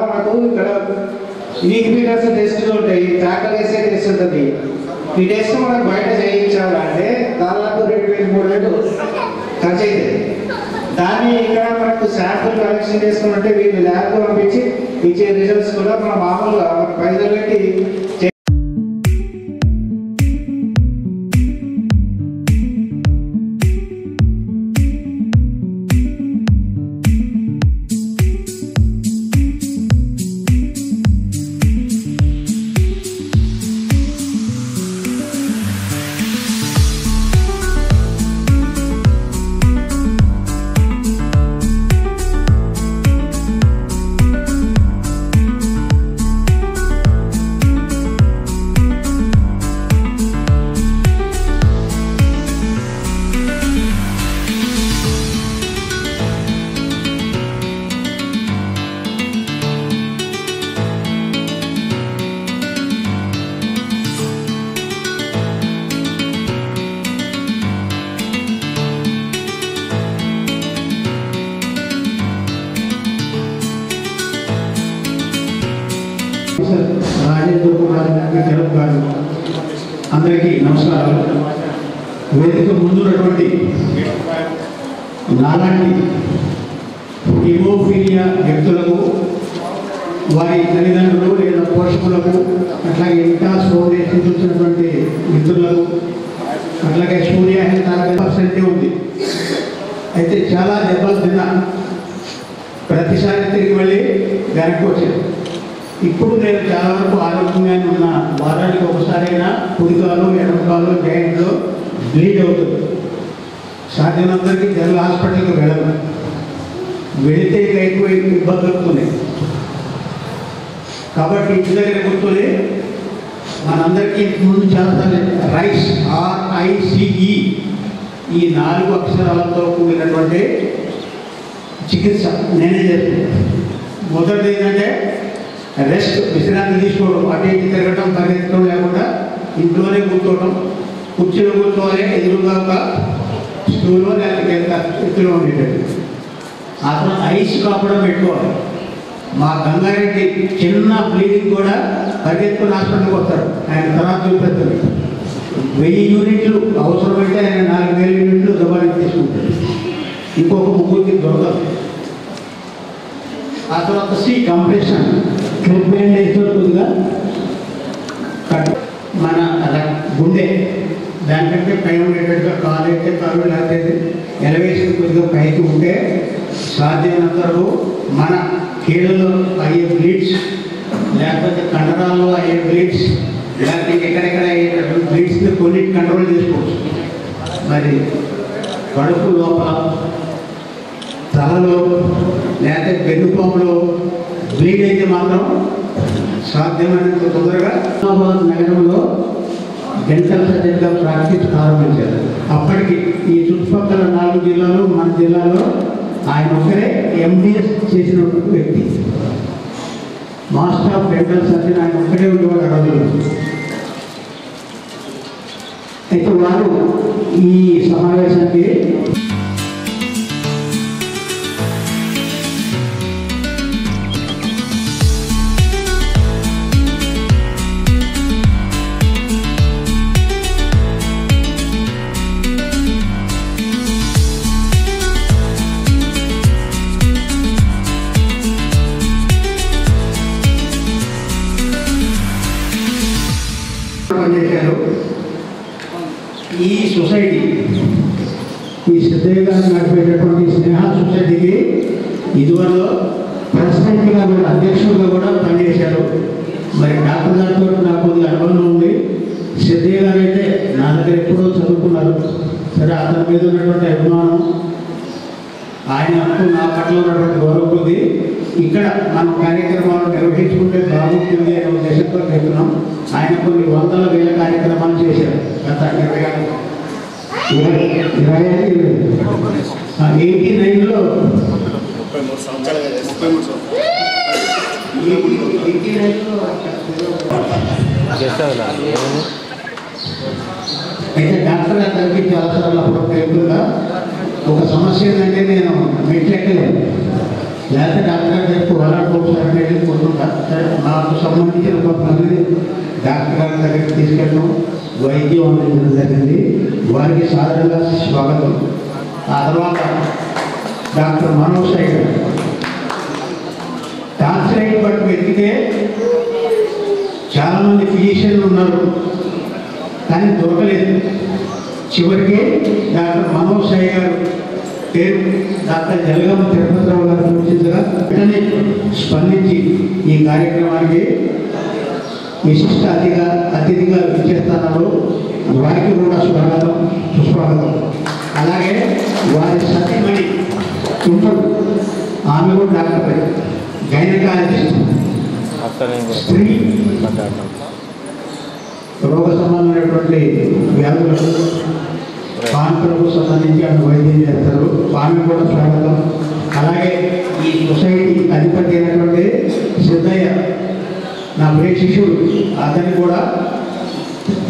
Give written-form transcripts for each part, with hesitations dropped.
మనకు ఇక్కడ ఈక్వినస్ టెస్టులు ఉంటాయి, ఫ్యాకల్టీసే టెస్ట్ ఉంటుంది. ఈ టెస్ట్ మనకు బయట చేయించాలంటే దాదాపు 2,000-3,000 ఖర్చు అవుతుంది. దాన్ని ఇక్కడ మనకు శాంపుల్ కలెక్షన్ చేసుకున్నట్టే వీళ్ళు ల్యాబ్ పంపించి ఇచ్చే రిజల్ట్స్ కూడా మనం మామూలుగా పైసలు పెట్టి రాజేంద్ర కుమార్ గారు అందరికీ నమస్కారాలు. వేదిక ముందున్నటువంటి నాలాంటి హిమోఫీలియా వ్యక్తులకు, వారి తల్లిదండ్రులు లేదా పోషకులకు, అట్లాగే ఇంకా ఫౌండేషన్ చూసినటువంటి మిత్రులకు, అట్లాగే సూర్య 40% ఉంది. అయితే చాలా దెబ్బలు తిన్నా, ప్రతిసారి తిరిగి మళ్ళీ వెనక్కి వచ్చాను. ఇప్పుడు నేను చాలా వరకు ఆరోగ్యంగానే ఉన్నా. వారానికి ఒకసారైనా కుడికాలు ఎడమకాలు జాయింట్లో బ్లీడ్ అవుతుంది. సాధ్యమందరికీ జనరల్ హాస్పిటల్కి వెళ్ళను, వెళితే ఎక్కువ ఇబ్బందులు అవుతున్నాయి. కాబట్టి ఇంటి దగ్గర కూర్చొని మనందరికీ ముందు చాలాసార్లు RICE ఈ 4 అక్షరాలతో కూడినటువంటి చికిత్స నేనే చేస్తున్నాను. మొదటిది ఏంటంటే రెస్ట్, విశ్రాంతి తీసుకోవడం, అటు ఇటు తిరగటం, పరిగెత్తడం లేకుండా ఇంట్లోనే కూర్చోవడం. కుర్చీలో కూర్చోవాలి, ఎదురుగా ఒక స్టూలో లేకపోతే ఎత్తులో ఉండేటట్టు. ఆ తర్వాత ఐస్ కాపడం పెట్టుకోవాలి. మా గంగారెడ్డి చిన్న బ్లీడింగ్ కూడా పరిగెత్తుకుని హాస్పిటల్కి వస్తారు. ఆయన తర్వాత చూపెడుతుంది. 1000 యూనిట్లు అవసరమైతే ఆయన 4000 యూనిట్లు దబానికి తీసుకుంటారు. ఇంకొక 3కి దొరకదు. ఆ తర్వాత కంప్రెషన్, క్లిప్ బ్యాండ్ వేస్తే కొద్దిగా మన గుండె దానికంటే పై ఉండేటట్టుగా కాలు అయితే కాలు, లేకపోతే ఎలవేషన్ కొద్దిగా పైకి ఉంటే సాధ్యమైనంత వరకు మన కీళ్ళలో అయ్యే బ్లీడ్స్, లేకపోతే కండరాల్లో అయ్యే బ్లీడ్స్, లేకపోతే ఎక్కడెక్కడ అయ్యేటటువంటి బ్లీడ్స్ని కొన్నిటి కంట్రోల్ చేసుకోవచ్చు. మరి కడుపు లోపల, తలలో, లేకపోతే వెన్నుపాములో బ్లీడ్ అయితే మాత్రం సాధ్యమైనంత తొందరగా హైదరాబాద్ నగరంలో డెంటల్ సర్జన్గా ప్రాక్టీస్ ప్రారంభించారు. అప్పటికి ఈ చుట్టుపక్కల 4 జిల్లాలు, మన జిల్లాలో ఆయన ఒకరే MDS చేసిన వ్యక్తి. మాస్టర్ ఆఫ్ డెంటల్ సర్జన్ ఆయన ఒక్కడే ఉండేవాడు ఆ రోజుల్లో. అయితే వారు ఈ సమావేశానికి పనిచేశారు. ఈ సొసైటీ, ఈ సిద్ధయ్య గారు నడిపేటటువంటి స్నేహ సొసైటీకి ఇదివరలో ప్రెసిడెంట్గా కూడా, అధ్యక్షుడిగా కూడా పనిచేశారు. మరి డాక్టర్ గారితో నాకు కొద్దిగా అనుభవం ఉంది. సిద్ధయ్య గారు అయితే నా దగ్గర ఎప్పుడో చదువుకున్నారు. సరే, అతని మీద ఉన్నటువంటి అభిమానం, ఆయనకు నా పట్ల ఉన్నటువంటి గౌరవం కొద్ది ఇక్కడ మనం కార్యక్రమాలు నిర్వహించుకుంటే బాగుంటుంది అనే ఉద్దేశంతో చెప్తున్నాం. ఆయన కొన్ని 100,000 కార్యక్రమాలు చేశారు గత 89లో. అయితే డాక్టర్ గారికి చాలాసార్లు అప్పుడు తెలుగుగా ఒక సమస్య ఏంటంటే నేను మెట్లెక్కలేదు. లేకపోతే డాక్టర్ గారి దగ్గరికి వాళ్ళకి ఒకసారి వెళ్ళి కొట్టుకుంటా. సరే నాకు సంబంధించిన కొంతమంది డాక్టర్ గారి దగ్గరికి తీసుకెళ్ళడం, వైద్యం అందించడం జరిగింది. వారికి సాధారణంగా స్వాగతం. ఆ తర్వాత డాక్టర్ మనోజ్ సైడ్ టాన్సిలైట్ బట్టి వెతికితే చాలామంది ఫిజిషియన్లు ఉన్నారు కానీ దొరకలేదు. చివరికి డాక్టర్ మనోజ్ సాయి గారు పేరు డాక్టర్ జలగం తిరుపతిరావు గారు సూచించగా వెంటనే స్పందించి ఈ కార్యక్రమానికి విశిష్ట అతిథిగా విచ్చేస్తున్నారు. వారికి కూడా స్వాగతం, సుస్వాగతం. అలాగే వారి సతీమణి తుంపడు, ఆమె కూడా డాక్టర్, గైనకాలజిస్ట్, స్త్రీ రోగ సంబంధమైనటువంటి వ్యాధులకు కాన్పులకు సంబంధించి ఆమె వైద్యం చేస్తారు. ఆమె కూడా స్వాగతం. అలాగే ఈ సొసైటీ అధిపతి అయినటువంటి సిద్ధయ్య, నా ప్రియ శిష్యుడు, అతనికి కూడా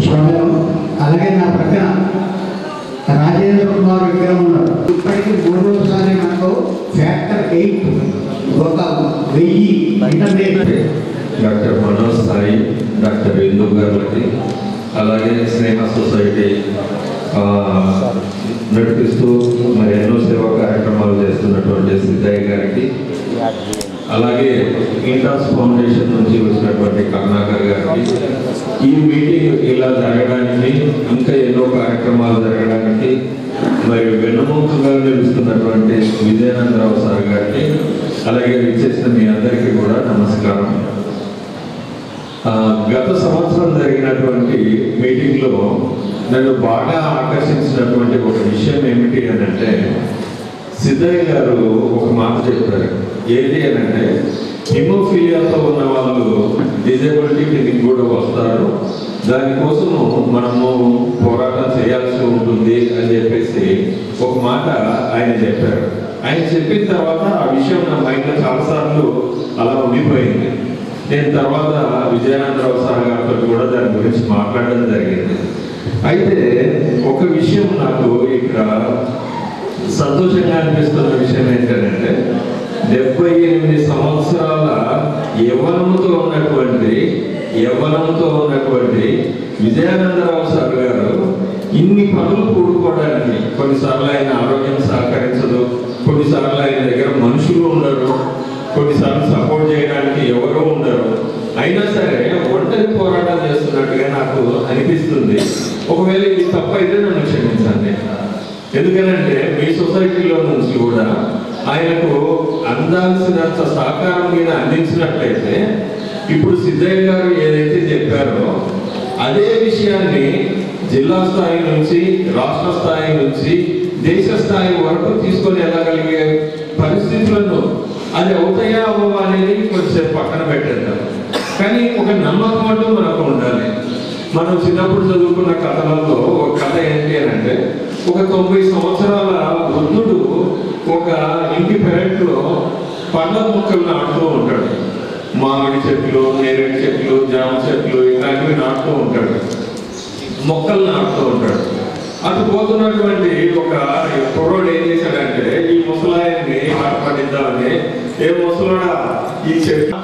స్వాగతం. అలాగే నా ప్రక్కన రాజేంద్ర కుమార్ విగ్రహం ఉన్నారు. ఇప్పటికీ 3 రోజులనే మనకు ఫ్యాక్టర్ 8 ఒక 1000 internet doctor Manoj Sai, doctor Indu గారికి, అలాగే స్నేహ సొసైటీ నడిపిస్తూ మరి ఎన్నో సేవా కార్యక్రమాలు చేస్తున్నటువంటి సిద్ధయ్య గారికి, అలాగే ఇంటాస్ ఫౌండేషన్ నుంచి వచ్చినటువంటి కరుణాకర్ గారికి, ఈ మీటింగ్ ఇలా జరగడానికి ఇంకా ఎన్నో కార్యక్రమాలు జరగడానికి మరి వెన్నుముకగా నిలుస్తున్నటువంటి విజయానందరావు సార్ గారికి, అలాగే విచ్చేసిన మీ అందరికీ కూడా నమస్కారం. గత సంవత్సరం జరిగినటువంటి మీటింగ్లో నన్ను బాగా ఆకర్షించినటువంటి ఒక విషయం ఏమిటి అని అంటే, సిద్ధయ్య గారు ఒక మాట చెప్పారు. ఏది అని అంటే, హిమోఫీలియాతో ఉన్న వాళ్ళు డిజేబిలిటీ కిందకి కూడా వస్తారు, దానికోసము మనము పోరాటం చేయాల్సి ఉంటుంది అని చెప్పేసి ఒక మాట ఆయన చెప్పారు. ఆయన చెప్పిన తర్వాత ఆ విషయం నా మైండ్లో చాలాసార్లు అలా ఉండిపోయింది. నేను తర్వాత విజయానందరావు సార్ గారితో కూడా దాని గురించి మాట్లాడడం జరిగింది. అయితే ఒక విషయం నాకు ఇక్కడ సంతోషంగా అనిపిస్తున్న విషయం ఏంటంటే, 78 సంవత్సరాల యవ్వనంతో ఉన్నటువంటి విజయానందరావు సార్ గారు ఇన్ని పనులు కూడుకోవడానికి, కొన్నిసార్లు ఆయన ఆరోగ్యం సహకరించదు, కొన్నిసార్లు ఆయన దగ్గర మనుషులు ఉండరు, కొన్నిసార్లు సపోర్ట్ చేయడానికి ఎవరో ఉండరు, అయినా సరే ఒంటరి పోరాటం చేస్తున్నట్టుగా నాకు అనిపిస్తుంది. ఒకవేళ ఇది తప్పైతే నన్ను క్షమించండి. ఎందుకనంటే మీ సొసైటీలో నుంచి కూడా ఆయనకు అందాల్సినంత సహకారం మీద అందించినట్లయితే, ఇప్పుడు సిద్ధయ్య గారు ఏదైతే చెప్పారో అదే విషయాన్ని జిల్లా స్థాయి నుంచి, రాష్ట్ర స్థాయి నుంచి, దేశ స్థాయి వరకు తీసుకొని వెళ్ళగలిగే పరిస్థితులను అది అవుతాయా అవ్వవా అనేది కొంచెం పక్కన పెట్టేద్దాం. కానీ ఒక నమ్మకం అంటూ మనకు ఉండాలి. మనం చిన్నప్పుడు చదువుకున్న కథలలో ఒక కథ ఏంటి అని అంటే, ఒక 90 సంవత్సరాల వృద్ధుడు ఒక ఇంటి పెరట్లో పండ్ల మొక్కలు నాటుతూ ఉంటాడు. మామిడి చెట్లు, నేరేడు చెట్లు, జామ చెట్లు ఇలాంటివి నాటుతూ ఉంటాడు, మొక్కలు నాటుతూ ఉంటాడు. అటు పోతున్నటువంటి ఒక కుర్రోడు ఏం చేశాడంటే, ఈ ముసలాయన్ని ఆట పడిద్దామని, ఏ ముసలోడా ఈ చెట్టు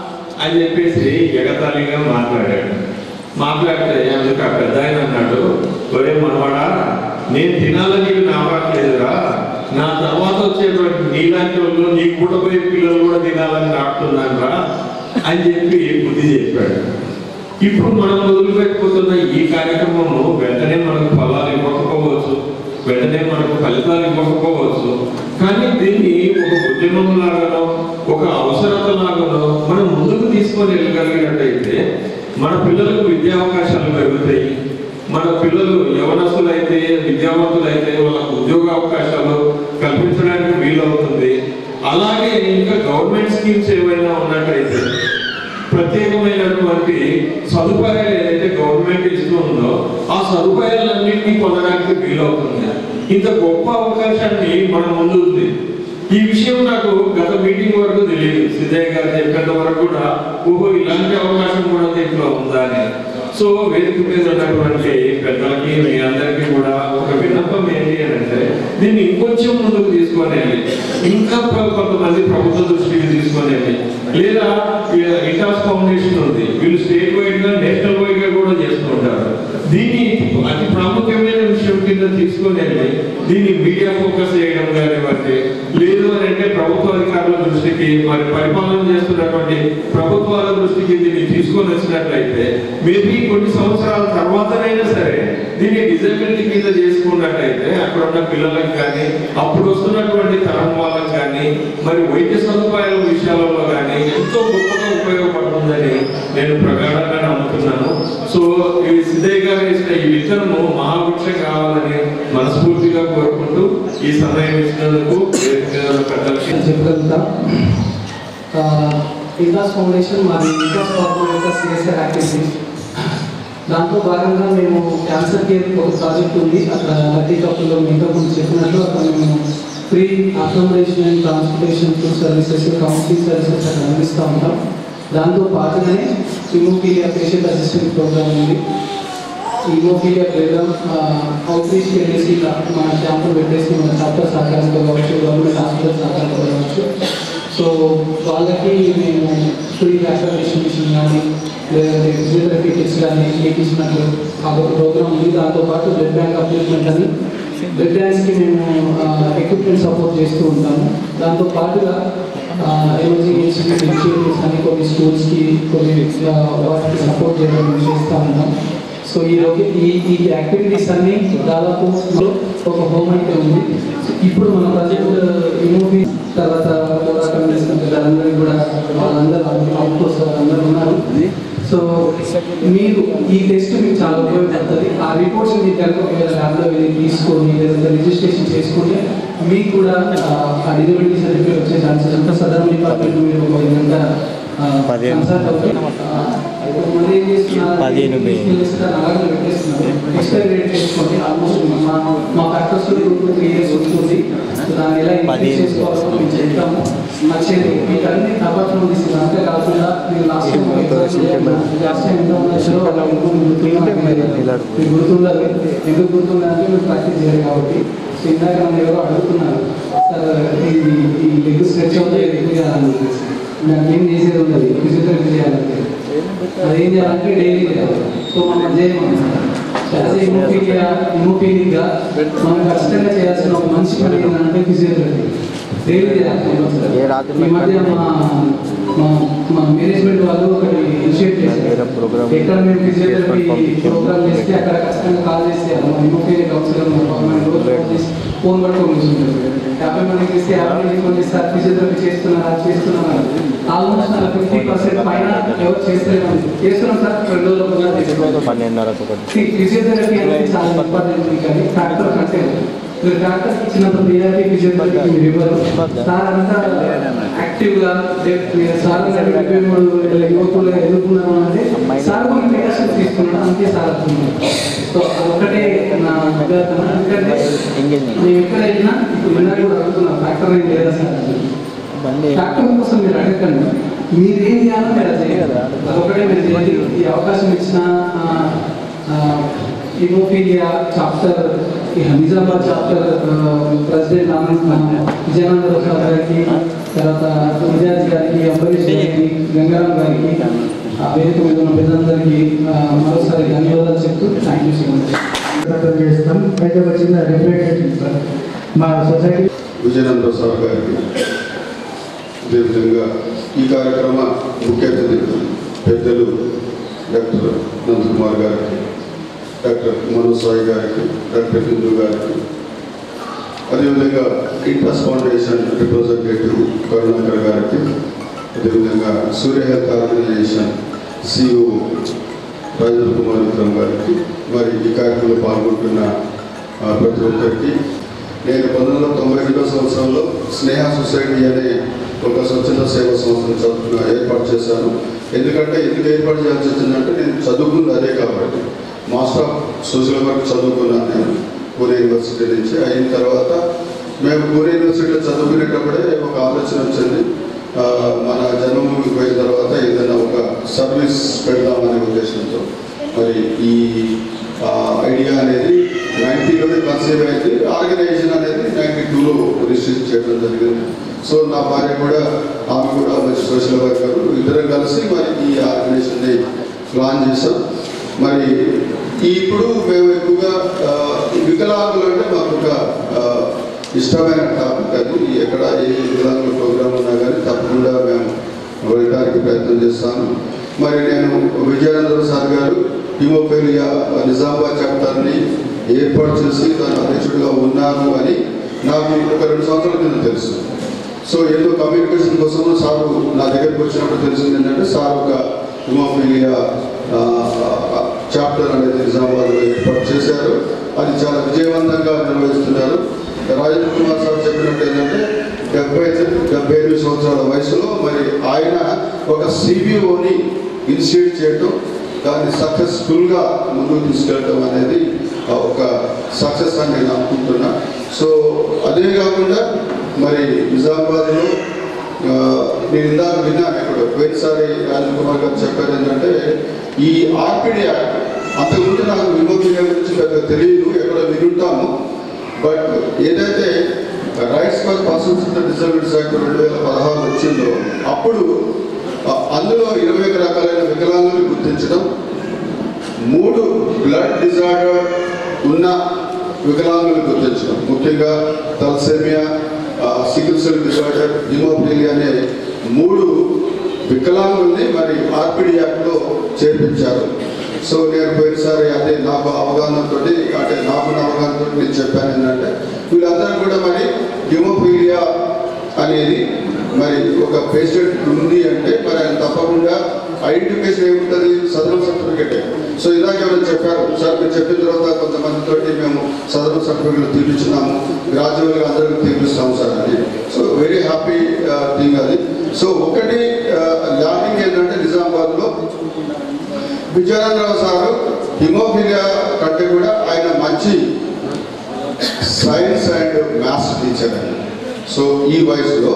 అని చెప్పేసి ఎగతాళిగా మాట్లాడితే అందుకు ఆ పెద్ద ఆయన అన్నాడు, ఒరే మనవాడా, నేను తినాలని నావట్లేదురా, నా తర్వాత వచ్చేటువంటి నీలాంటి వాళ్ళు, నీ కూడపోయే పిల్లలు కూడా తినాలని నాటుతున్నాను రా అని చెప్పి బుద్ధి చెప్పాడు. ఇప్పుడు మనం మొదలుపెట్టుకుతున్న ఈ కార్యక్రమము వెంటనే మనకు ఫలాలు ఇవ్వకపోవచ్చు, వెంటనే మనకు ఫలితాలు ఇవ్వకపోవచ్చు, కానీ దీన్ని ఒక ఉద్యమం లాగానో, ఒక అవసరత లాగానో మనం ముందుకు తీసుకొని వెళ్ళగలిగినట్టయితే మన పిల్లలకు విద్యా అవకాశాలు పెరుగుతాయి. మన పిల్లలు యవనస్తులైతే, విద్యావంతులైతే వాళ్ళకు ఉద్యోగ అవకాశాలు కల్పించడానికి వీలవుతుంది. అలాగే ఇంకా గవర్నమెంట్ స్కీమ్స్ ఏవైనా ఉన్నట్టయితే, ప్రత్యేకమైనటువంటి సదుపాయాలు ఏదైతే గవర్నమెంట్ ఇస్తూ ఉందో ఆ సదుపాయాలన్నింటినీ పొందడానికి వీలవుతుంది. ఇంత గొప్ప అవకాశాన్ని మన ముందు ఉంది. ఈ విషయం నాకు గత మీటింగ్ వరకు తెలియదు. సిద్ధయ్య గారు చెప్పేంత వరకు కూడా ఓహో ఇలాంటి అవకాశం కూడా దీంట్లో ఉందా అని. సో వేదిక మీద ఉన్నటువంటి పెద్దలకి, మీ అందరికీ కూడా ఒక విన్నపం ఏంటి అని అంటే, దీన్ని ఇంకొంచెం ముందుకు తీసుకొని వెళ్ళి ఇంకా కొంతమంది మళ్ళీ ప్రభుత్వ దృష్టికి తీసుకునేది. లేదా ఇంటాస్ ఫౌండేషన్ ఉంది, వీళ్ళు స్టేట్ వైడ్ గా నేషనల్ వైడ్ గా కూడా చేస్తూ ఉంటారు. దీన్ని అతి ప్రాముఖ్యమైన విషయం కింద తీసుకునేది దీన్ని మీడియా ఫోకస్ చేయడం కానివ్వండి, లేదు అని అంటే ప్రభుత్వ అధికారుల దృష్టికి, మరి పరిపాలన చేస్తున్నటువంటి ప్రభుత్వాల దృష్టికి దీన్ని తీసుకొని వచ్చినట్లయితే మేబీ కొన్ని సంవత్సరాల తర్వాతనైనా సరే దీన్ని డిజబిలిటీ కింద చేసుకున్నట్లయితే అక్కడ ఉన్న పిల్లలకు కానీ అప్పుడు వస్తున్నటువంటి తరం వాళ్ళకి కానీ మరి వైద్య సదుపాయాల విషయాలలో కానీ ఎంతో గొప్పగా ఉపయోగపడుతుందని నేను ప్రగాఢంగా నమ్ముతున్నాను. సో ఈ సిద్ధయ్య గారు వేసిన ఈ విత్తనము మహావృక్షం కావాలని మనస్ఫూర్తిగా కోరుకుంటూ ఈ సమయం ఇచ్చినందుకు చెప్పగలుగుతాం. ఇంటాస్ ఫౌండేషన్ మరి ఇంటాస్ కార్పొరేట్ యొక్క సిఎస్ఆర్ యాక్టివిటీస్, దాంట్లో భాగంగా మేము క్యాన్సర్ కేర్ ఒక ప్రాజెక్ట్ ఉంది అక్కడ లక్కీ కప్పుల్లో మీతో ముందు చెప్పినట్లు అక్కడ మేము free accommodation and transportation services, counselling services అక్కడ అందిస్తూ ఉంటాం. దాంతో పాటుగానే హిమోఫీలియా పేషెంట్ అసిస్టెంట్ ప్రోగ్రామ్ ఉంది. హిమోఫీలియా ప్రోగ్రామ్ అవుట్ రీచ్ వెళ్ళేసి మన క్యాంపులు పెట్టేసి మన చాప్టర్ సహకారంతో కావచ్చు, గవర్నమెంట్ హాస్పిటల్ సహకారంతో కావచ్చు. సో వాళ్ళకి మేము ఫ్రీ వ్యాక్సిన్ డిస్ట్రిబ్యూషన్ కానీ లేదంటే ఫిజియోథెరపీ కిట్స్ కానీ ఇచ్చినట్లు అదొక ప్రోగ్రామ్ ఉంది. దాంతోపాటు బ్లడ్ బ్యాంక్ అప్లిట్మెంట్ అని బ్లడ్ బ్యాంక్స్కి మేము ఎక్విప్మెంట్ సపోర్ట్ చేస్తూ ఉంటాము. దాంతోపాటుగా ఎమర్జింగ్ ఇనిషియేటివ్స్ అని కొన్ని స్కూల్స్కి కొన్ని వాటికి సపోర్ట్ చేయడం చేస్తూ ఉంటాం. సో ఈ యాక్టివిటీస్ అన్నీ దాదాపు ఒక హోమ్ అయితే ఉంది. ఇప్పుడు మన ప్రజెంట్ యూపీ తర్వాత పోరాటం చేస్తున్న పిల్లలందరూ కూడా వాళ్ళందరూ అవుట్పోస్ట్ అందరూ ఉన్నారు. సో మీరు ఈ టెస్ట్ మీకు చాలా ఉపయోగపడుతుంది. ఆ రిపోర్ట్స్ మీకు కనుక ఒకవేళ ల్యాబ్లో వెళ్ళి తీసుకొని లేదంటే రిజిస్ట్రేషన్ చేసుకుంటే మీకు కూడా ఆ డిజబిలిటీ సర్టిఫికేట్ వచ్చే ఛాన్సెస్ ఉంటాయి. సదరన్ డిపార్ట్మెంట్ మీరు ఒక విధంగా కన్సల్ట్ అవుతుంది. మరి ఏం చేస్తున్నారు అలాగే పెట్టేస్తున్నారు. ఎక్స్పైరీ డేట్ చేసుకోండి. ఆల్మోస్ట్ మా ఫ్యాక్టర్స్ 2-3 years వస్తుంది. దాన్ని ఎలా ఇంప్లిమెంట్ చేసుకోవాలో మేము చెప్తాము. నచ్చేది మీకు అన్ని అపార్ట్మెంట్ తీసుకున్నాం. అంతే కాకుండా మీరు లాస్ట్ టైం ఎంత మీకు గుర్తుండాలి. ఎందుకు గుర్తుండాలంటే మీరు ప్రాక్టీస్ చేయాలి కాబట్టి. ఇందాక నన్ను ఎవరో అడుగుతున్నారు, సార్ ఈ లెగ్ స్ట్రెచ్ అవుతాయి ఎక్కువ చేయాలని చెప్పేసి. నాకు ఏం చేసేది ఉంటుంది, ఫిజియోథెరపీ చేయాలంటే అదేం చేయాలంటే డైలీ చేయాలి. సో మనం చేయమని హిమోఫీలిక్గా మనం ఖచ్చితంగా చేయాల్సిన ఒక మంచి పని ఏంటంటే ఫిజియోథెరపీ డైలీ చేయాలి. ఈ మధ్య మా మేనేజ్మెంట్ వాళ్ళు ఒకటి ఇనిషియేట్ చేశారు. ఎక్కడ మేము ఫిజియోథెరపీ ప్రోగ్రామ్ చేస్తే అక్కడ ఖచ్చితంగా కాల్ చేసి హిమోఫీలియా కౌన్సిలర్ ఫోన్ పట్టుకొని కూర్చుంటారు. 50 మందికి ఇస్తే 50 మందికి ఫోన్ చేస్తారు, ఫిజియోథెరపీ చేస్తున్నారు. ఆల్మోస్ట్ 50% పైన ఎవరు చేస్తున్నాం సార్. 2 రోజుల ఫిజియోథెరపీ అనేది చాలా ఇంపార్టెంట్. కానీ ఫ్యాక్టర్ కంటే మీరు డాక్టర్ ఇచ్చినంత ప్రియారిటీ ఫిజియోథెరపీ మీరు ఇవ్వరు. సార్ అంతా యాక్టివ్గా సార్ యువకులు ఎదుర్కొన్నాను అంటే సార్ కొన్ని ప్రికాషన్స్ తీసుకున్నాను, అంతే సార్ అవుతుంది. సో ఒకటే నా అభ్యర్థన. ఎందుకంటే మేము ఎక్కడ వెళ్ళినా ఇప్పుడు విన్నా కూడా అడుగుతున్నాం ఫ్యాక్టర్ ఏం లేదా సార్. ఫ్యాక్టర్ కోసం మీరు అడగకండి, మీరేం చేయాలో మీరు చేయాలి. ఒకటే మీరు చేయాలి. ఈ అవకాశం ఇచ్చిన haemophilia chapter Nizamabad chapter president Vijayananda Prasad గారికి, తర్వాత విజయాజీ గారికి, అంబరీష్ గారికి, గంగారాం గారికి, వేదిక మీద ఉన్న పెద్దలందరికీ మరోసారి ధన్యవాదాలు చెప్తూ థ్యాంక్ యూ సో మచ్ చేస్తాం. అయితే వచ్చిన రిప్రజెంటేషన్ మా సొసైటీ విజయానంద ప్రసాద్ గారికి, అదేవిధంగా ఈ కార్యక్రమ ముఖ్య అతిథులు పెద్దలు డాక్టర్ నందకుమార్ గారికి, డాక్టర్ మనోజ్ సాయి గారికి, డాక్టర్ హిందూ గారికి, అదేవిధంగా ఇంటాస్ ఫౌండేషన్ రిప్రజెంటేటివ్ కరుణాకర్ గారికి, అదేవిధంగా Surya health organisation CEO Rajendra Kumar Vikram గారికి, మరి ఈ కార్యక్రమంలో పాల్గొంటున్న ప్రతి ఒక్కరికి నేను 1992వ సంవత్సరంలో స్నేహ సొసైటీ అనే ఒక స్వచ్ఛంద సేవా సంస్థను ఏర్పాటు చేశాను. ఎందుకంటే ఎందుకు ఏర్పాటు చేయాల్సి వచ్చిందంటే నేను చదువుకుంది అదే కాబట్టి. మాస్టర్ ఆఫ్ సోషల్ వర్క్ చదువుకున్నాను నేను పూణే యూనివర్సిటీ నుంచి. అయిన తర్వాత మేము పూణే యూనివర్సిటీలో చదువుకునేటప్పుడే ఒక ఆలోచన వచ్చింది, మన జన్మభూమికి పోయిన తర్వాత ఏదైనా ఒక సర్వీస్ పెడదామనే ఉద్దేశంతో. మరి ఈ ఐడియా అనేది 90లోనే కన్సీవ్ అయింది. ఆర్గనైజేషన్ అనేది 92లో రిజిస్ట్రేషన్ చేయడం జరిగింది. సో నా భార్య కూడా, ఆమె కూడా మంచి సోషల్ వర్కర్. ఇద్దరం కలిసి మరి ఈ ఆర్గనైజేషన్ని ప్లాన్ చేసాం. మరి ఇప్పుడు మేము ఎక్కువగా వికలాంగులు అంటే మాకు ఒక ఇష్టమైన టాపిక్. అది ఎక్కడ ఏ వికలాంగుల ప్రోగ్రామ్ ఉన్నా కానీ తప్పకుండా మేము వెళ్ళడానికి ప్రయత్నం చేస్తాను. మరి నేను విజయానంద సార్ గారు హిమోఫీలియా నిజామాబాద్ చాప్టర్ని ఏర్పాటు చేసి దాని అధ్యక్షుడిగా ఉన్నారు అని నాకు ఒక 2 సంవత్సరాల కింద తెలుసు. సో ఏదో కమ్యూనికేషన్ కోసం సార్ నా దగ్గరికి వచ్చినప్పుడు తెలిసింది ఏంటంటే సార్ ఒక హిమోఫీలియా చాప్టర్ అనేది నిజామాబాద్లో ఏర్పాటు చేశారు. అది చాలా విజయవంతంగా నిర్వహిస్తున్నారు. రాజేంద్ర కుమార్ సార్ చెప్పినట్టు ఏంటంటే 75 సంవత్సరాల వయసులో మరి ఆయన ఒక సిబిఓని ఇనిషియేట్ చేయటం, దాన్ని సక్సెస్ఫుల్గా ముందుకు తీసుకెళ్ళటం అనేది ఒక సక్సెస్ అని నేను అనుకుంటున్నా. సో అదే కాకుండా మరి నిజామాబాద్లో నేను ఇందాక విన్నాను ఇక్కడ పోయినసారి రాజేంద్ర కుమార్ గారు చెప్పారు ఏంటంటే ఈ ఆర్పిడి యాక్ట్, అంతకుముందు నాకు హిమోఫీలియా గురించి పెద్ద తెలియదు, ఎక్కడ వినుంటాము. బట్ ఏదైతే rights for persons with disabilities act 2016 వచ్చిందో అప్పుడు అందులో 21 రకాలైన వికలాంగులు గుర్తించడం, 3 బ్లడ్ డిజార్డర్ ఉన్న వికలాంగులు గుర్తించడం, ముఖ్యంగా thalassaemia, sickle cell disorder, haemophilia అనే 3 వికలాంగుల్ని మరి ఆర్పిడి యాక్ట్లో చేర్పించారు. సో నేను పోయినసారి అదే నాకు అవగాహనతో అంటే నాకున్న అవగాహనతో నేను చెప్పాను ఏంటంటే వీళ్ళందరూ కూడా మరి హిమోఫీలియా అనేది మరి ఒక పేషెంట్ ఉంది అంటే మరి ఆయన తప్పకుండా ఐడెంటిఫికేషన్ ఏముంటుంది, సదరం సర్టిఫికేటే. సో ఇందాక ఎవరైనా చెప్పారు సార్, మీరు చెప్పిన తర్వాత కొంతమందితో మేము సదరం సర్టిఫికేట్లు తీపించున్నాము, గ్రాడ్యువల్గా అందరికీ తీపిస్తాము సార్ అని. సో వెరీ హ్యాపీ థింగ్ అది. సో ఒకటి ల్యాబింగ్ ఏంటంటే నిజామాబాద్లో విజయానందరావు సారు హిమోఫీలియా కంటే కూడా ఆయన మంచి సైన్స్ అండ్ మ్యాథ్స్ టీచర్ అండి. సో ఈ వయసులో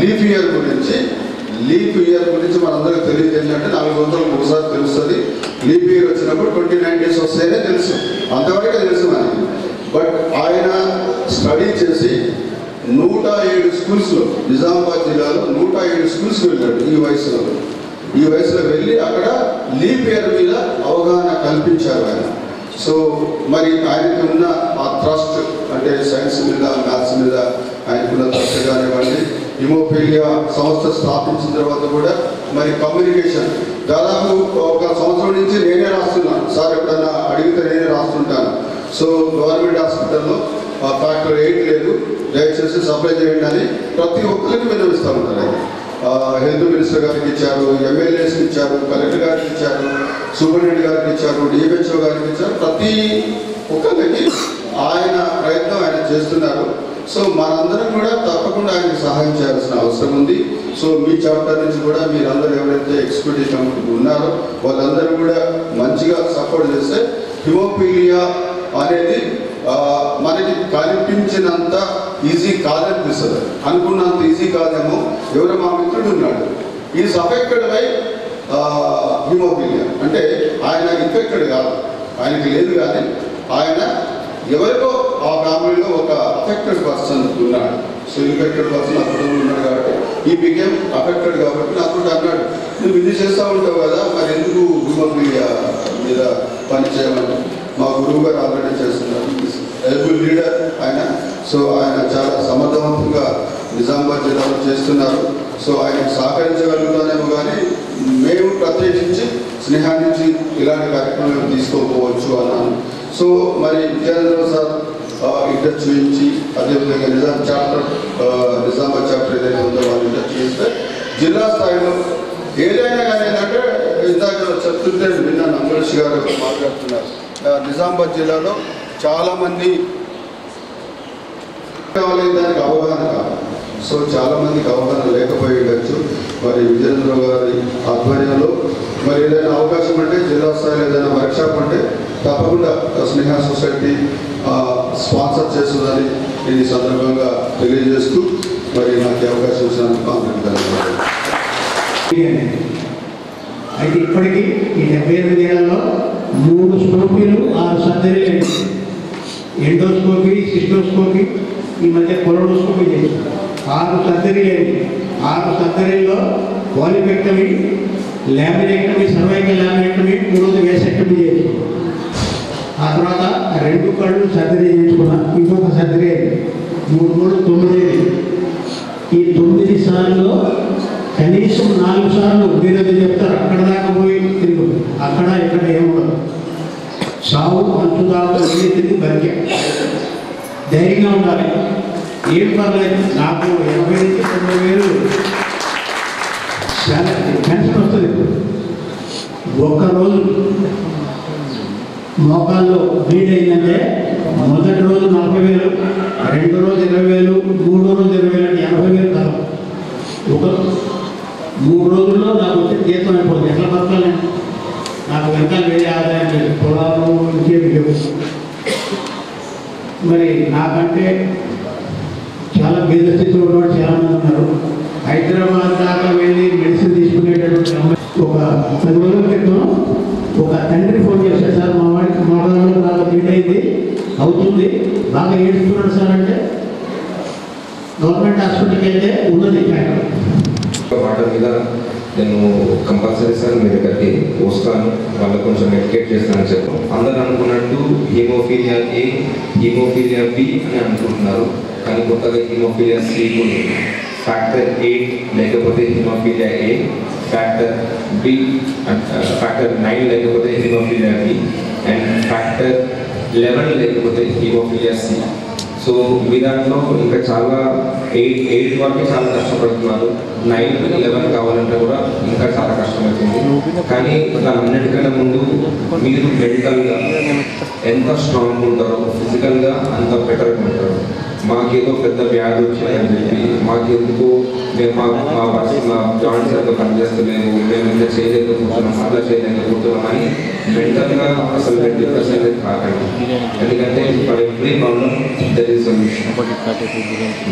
లీఫ్ ఇయర్ గురించి మనందరికీ తెలియదు. ఏంటంటే 4 సంవత్సరాలకు ఒకసారి తెలుస్తుంది. లీఫ్ ఇయర్ వచ్చినప్పుడు 29 days వస్తేనే తెలుసు, అంతవరకే తెలుసు మనకి. బట్ ఆయన స్టడీ చేసి 107 స్కూల్స్లో నిజామాబాద్ జిల్లాలో 107 స్కూల్స్కి వెళ్ళాడు ఈ వయసులో వెళ్ళి అక్కడ లీప్ ఇయర్ మీద అవగాహన కల్పించారు ఆయన. సో మరి ఆయనకి ఉన్న ఆ ట్రస్ట్ అంటే సైన్స్ మీద, మ్యాథ్స్ మీద ఆయనకున్న ట్రస్ట్ కానివ్వండి. హిమోఫీలియా సంస్థ స్థాపించిన తర్వాత కూడా మరి కమ్యూనికేషన్ దాదాపు 1 సంవత్సరం నుంచి నేనే రాస్తున్నాను సార్, ఎప్పుడన్నా అడిగితే నేనే రాస్తుంటాను. సో గవర్నమెంట్ హాస్పిటల్లో ఫ్యాక్టర్ 8 లేదు, దయచేసి సప్లై చేయండి అని ప్రతి ఒక్కరికి విన్నవిస్తూ ఉంటారు. ఆయన హెల్త్ మినిస్టర్ గారికి ఇచ్చారు, ఎమ్మెల్యేస్కి ఇచ్చారు, కలెక్టర్ గారికి ఇచ్చారు, సూపరింటెండెంట్ గారికి ఇచ్చారు, డిఎంహెచ్ఓ గారికి ఇచ్చారు. ప్రతి ఒక్కరికి ఆయన ప్రయత్నం ఆయన చేస్తున్నారు. సో మనందరం కూడా తప్పకుండా ఆయనకు సహాయం చేయాల్సిన అవసరం ఉంది. సో మీ చాప్టర్ నుంచి కూడా మీరందరూ ఎవరైతే ఎగ్జిక్యూటివ్ కమిటీ ఉన్నారో వాళ్ళందరూ కూడా మంచిగా సపోర్ట్ చేస్తే హిమోఫీలియా అనేది మనకి కనిపించినంత ఈజీ కాదనిపిస్తుంది, అనుకున్నంత ఈజీ కాదేమో. ఎవరో మా మిత్రుడు ఉన్నాడు, ఈజ్ అఫెక్టెడ్ బై హిమోఫీలియా అంటే ఆయన ఇన్ఫెక్టెడ్ కాదు, ఆయనకి లేదు, కానీ ఆయన ఎవరికో ఆ ఫ్యామిలీలో ఒక అఫెక్టెడ్ పర్సన్ ఉన్నాడు. సో ఇన్ఫెక్టెడ్ పర్సన్ అక్కడ ఉన్నాడు కాబట్టి ఈ బికేమ్ అఫెక్టెడ్ కాబట్టి నాకు అన్నాడు, నువ్వు ఇది చేస్తూ ఉంటావు కదా, మరి ఎందుకు హిమోఫీలియా మీద పని చేయమని. మా గురువు గారు ఆల్రెడీ చేస్తున్నారు, ఎల్బుల్ లీడర్ ఆయన. సో ఆయన చాలా సమర్థవంతంగా నిజామాబాద్ జిల్లాలో చేస్తున్నారు. సో ఆయనకు సహకరించగలుగుతానేమో కానీ మేము ప్రత్యేకించి స్నేహాన్ని నుంచి ఇలాంటి కార్యక్రమాలు తీసుకోకపోవచ్చు అన్నాను. సో మరి విజయానందరావు సార్ ఇంటర్ చూపించి అదేవిధంగా నిజామాబాద్ చాప్టర్ ఏదైతే ఉందో వాళ్ళు ఇంటర్ చేస్తే జిల్లా స్థాయిలో ఏదైనా కానీ ఏంటంటే ఇందాక చెప్తుంటే విన్నాను, అంబరీష్ గారు మాట్లాడుతున్నారు. నిజామాబాద్ జిల్లాలో చాలామంది దానికి అవగాహన కాదు. సో చాలామందికి అవగాహన లేకపోయి ఉండొచ్చు. మరి విజయేంద్రరావు గారి ఆధ్వర్యంలో మరి ఏదైనా అవకాశం అంటే జిల్లా స్థాయిలో ఏదైనా వర్క్షాప్ అంటే తప్పకుండా స్నేహ సొసైటీ స్పాన్సర్ చేస్తుందని నేను ఈ సందర్భంగా తెలియజేస్తూ మరి నాకు అవకాశం ఇచ్చినందుకు అందరికీ ధన్యవాదాలు. అయితే ఇప్పటికీ ఈ 78 ఏళ్లలో 3 స్కోపీలు 6 సర్జరీలు, ఎండోస్కోపీ, సిస్టోస్కోపీ, ఈ మధ్య కొలనోస్కోపీ చేసి 6 సర్జరీలు అయింది. 6 సర్జరీల్లో polypectomy, laminectomy, cervical laminectomy, 3 vasectomy చేసి ఆ తర్వాత 2 కళ్ళు సర్జరీ చేయించుకున్నాను. ఇంకొక సర్జరీ అయింది. 3 మూడు 9 అయింది. ఈ 9 సార్లు కనీసం 4 సార్లు మీరు చెప్తారు అక్కడ దాకా పోయి తిరుగు, అక్కడ ఇక్కడ ఏముండదు. సాగు అంచు దాకా తిరిగి బతికే ధైర్యంగా ఉండాలి. ఏం పర్లేదు, నాకు 80 నుంచి 90,000 చాలా పెన్షన్ వస్తుంది. ఒక్కరోజు మోకాల్లో బ్లీడ్ అయిందంటే మొదటి రోజు 40,000, రెండో రోజు 20,000, మూడో రోజు 20,000 అంటే 80,000 కాలం. ఒక 3 రోజుల్లో నాకు వచ్చే జీతం అయిపోతుంది. ఎట్లా బతకాలి? నాకు వెనకాల వేరే ఆదాయం లేదు, పొలాలు ఇంకేమి లేవు. మరి నాకంటే చాలా పేద స్థితిలో ఉన్నవాడు చాలామంది ఉన్నారు. హైదరాబాద్ దాకా వెళ్ళి మెడిసిన్ తీసుకునేటటువంటి అమ్మాయి ఒక 10 రోజుల క్రితం ఒక తండ్రి ఫోన్ చేశాడు, సార్ మా వాడికి మోడల్లో బాగా బిల్డ్ అయింది, అవుతుంది, బాగా ఏడుస్తున్నాడు సార్ అంటే గవర్నమెంట్ హాస్పిటల్కి వెళ్తే ఉన్నది మాట మీద నేను కంపల్సరీ సార్ మీ దగ్గరికి వస్తాను, వాళ్ళకు కొంచెం ఎడ్యుకేట్ చేస్తానని చెప్పాను. అందరూ అనుకున్నట్టు హీమోఫీలియా ఏ, హీమోఫీలియా బి అని అనుకుంటున్నారు. కానీ కొత్తగా హీమోఫీలియా సి కూడా ఫ్యాక్టర్ 8 లేకపోతే హీమోఫీలియా ఏ, ఫ్యాక్టర్ బి ఫ్యాక్టర్ 9 లేకపోతే హీమోఫీలియా బి, అండ్ ఫ్యాక్టర్ 11 లేకపోతే హీమోఫీలియా సి. సో మీ దాంట్లో ఇంకా చాలా 8 వరకు చాలా కష్టపడుతున్నారు. 9, 11 కావాలంటే కూడా ఇంకా చాలా కష్టమవుతుంది. కానీ దానన్నిటికన్నా ముందు మీరు మెంటల్గా ఎంత స్ట్రాంగ్ ఉంటారో ఫిజికల్గా అంత బెటర్గా ఉంటారు. మాకేదో పెద్ద వ్యాధి వచ్చిందని చెప్పి మాకెందుకు మేము మా జాయింట్స్ అంతా పనిచేస్తలేము, మేము ఇంత చేయలేకపోతున్నాం, అట్లా చేయలేకపోతున్నాం అని మెంటల్గా అసలు 20% కాకండి. ఎందుకంటే for every problem there is solution.